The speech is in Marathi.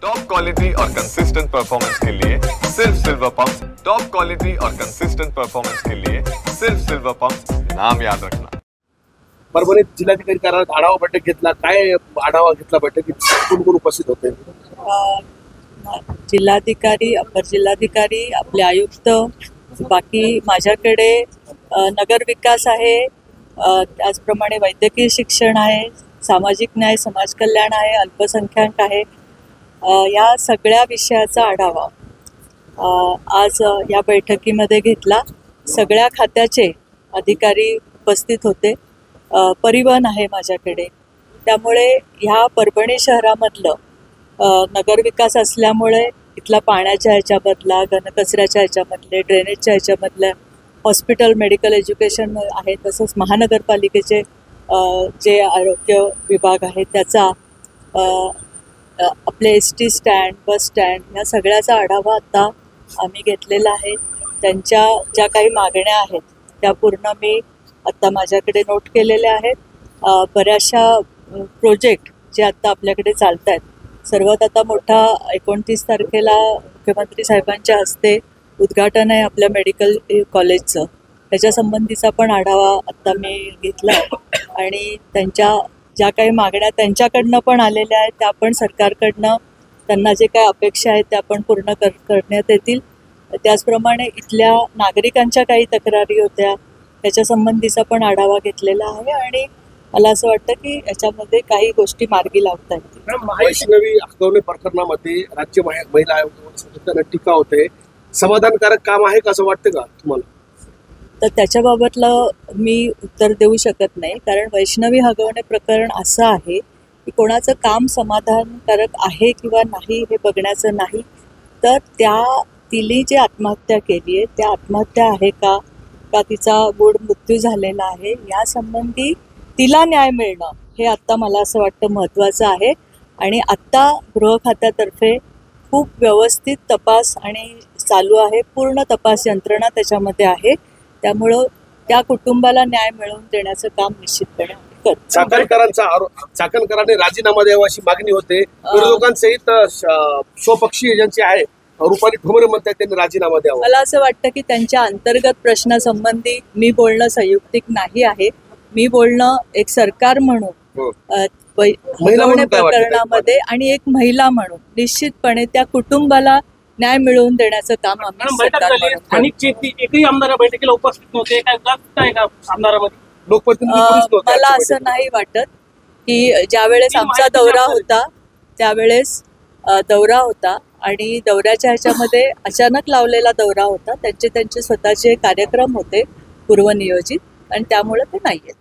टॉप क्वालिटी और कंसिस्टेंट परफॉर्मेंस के लिए सिर्फ सिल्वर पंप्स। टॉप क्वालिटी और कंसिस्टेंट परफॉर्मेंस के लिए सिर्फ सिल्वर पंप्स, नाम याद रखना। परभणीत जिल्हाधिकारी कार्यालयात आढावा बैठक घेतला, काय आढावा घेतला बैठकीत, कोण कोण उपस्थित होते? जिल्हाधिकारी, अपर जिल्हाधिकारी, आपले आयुक्त, बाकी माझ्याकडे नगर विकास आहे, त्याचप्रमाणे वैद्यकीय शिक्षण आहे, सामाजिक न्याय समाज कल्याण आहे, अल्पसंख्याक आहे, या सगळ्या विषयाचा आढावा आज या बैठकीमध्ये घेतला। सगळ्या खात्याचे अधिकारी उपस्थित होते। परिवहन आहे माझ्याकडे, त्यामुळे ह्या परभणी शहरामधलं नगरविकास असल्यामुळे इथला पाण्याच्या ह्याच्यामधला, घनकचऱ्याच्या ह्याच्यामधले, ड्रेनेजच्या ह्याच्यामधलं, हॉस्पिटल मेडिकल एज्युकेशन आहे, तसंच महानगरपालिकेचे जे आरोग्य विभाग आहे त्याचा, आपले ST स्टँड, बस स्टँड, या सगळ्याचा आढावा आता आम्ही घेतलेला आहे। त्यांच्या ज्या काही मागण्या आहेत त्या पूर्ण मी आत्ता माझ्याकडे नोट केलेल्या आहेत। बऱ्याचशा प्रोजेक्ट जे आत्ता आपल्याकडे चालत आहेत, सर्वात आता मोठा 29 तारखेला मुख्यमंत्री साहेबांच्या हस्ते उद्घाटन आहे आपल्या मेडिकल कॉलेजचं, त्याच्या संबंधीचा पण आढावा आत्ता मी घेतला आहे। आणि त्यांच्या ज्या काही मागण्या त्यांच्याकडनं पण आलेल्या आहेत त्या पण सरकारकडनं त्यांना जे काही अपेक्षा आहेत त्या पण पूर्ण करण्यात येतील। त्याचप्रमाणे इथल्या नागरिकांच्या काही तक्रारी होत्या त्याच्या संबंधीचा पण आढावा घेतलेला आहे आणि मला असं वाटतं की याच्यामध्ये काही गोष्टी मार्गी लावता येतील। वैष्णवी हगवणे प्रकरणामध्ये राज्य महिला आयोगावर टीका होते, समाधानकारक काम आहे का असं वाटतं का तुम्हाला? तर त्याच्याबाबतलं मी उत्तर देऊ शकत नाही, कारण वैष्णवी हगवणे प्रकरण असं आहे की कोणाचं काम समाधानकारक आहे किंवा नाही हे बघण्याचं नाही, तर तिने जी आत्महत्या केली आहे त्या आत्महत्या आहे का तिचा गूढ मृत्यू झालेला आहे यासंबंधी तिला न्याय मिळणं हे आत्ता मला असं वाटतं महत्त्वाचं आहे। आणि आत्ता गृह खात्यातर्फे खूप व्यवस्थित तपास आणि चालू आहे, पूर्ण तपास यंत्रणा त्याच्यामध्ये आहे, त्यामुळं त्या कुटुंबाला न्याय मिळवून देण्याचं काम निश्चितपणे करतो। चाकणकरांनी राजीनामा द्यावा अशी मागणी होते, विरोधकांसहित स्वपक्षीय ज्यांचे आहे रुपाली ठोंबरे म्हणतात त्यांनी राजीनामा द्यावा। मला असं वाटतं की त्यांच्या अंतर्गत प्रश्नासंबंधी मी बोलणं संयुक्तिक नाही आहे। मी बोलणं एक सरकार म्हणून हगवणे प्रकरणामध्ये आणि एक महिला म्हणून निश्चितपणे त्या कुटुंबाला न्याय मिळवून देण्याचं काम आम्ही एकही आमदार बैठकीला उपस्थित नव्हते, मला असं नाही वाटत की ज्यावेळेस आमचा दौरा होता त्यावेळेस दौरा होता आणि दौऱ्याच्या ह्याच्यामध्ये अचानक लावलेला दौरा होता, त्यांचे स्वतःचे कार्यक्रम होते पूर्वनियोजित आणि त्यामुळे ते नाही आहेत।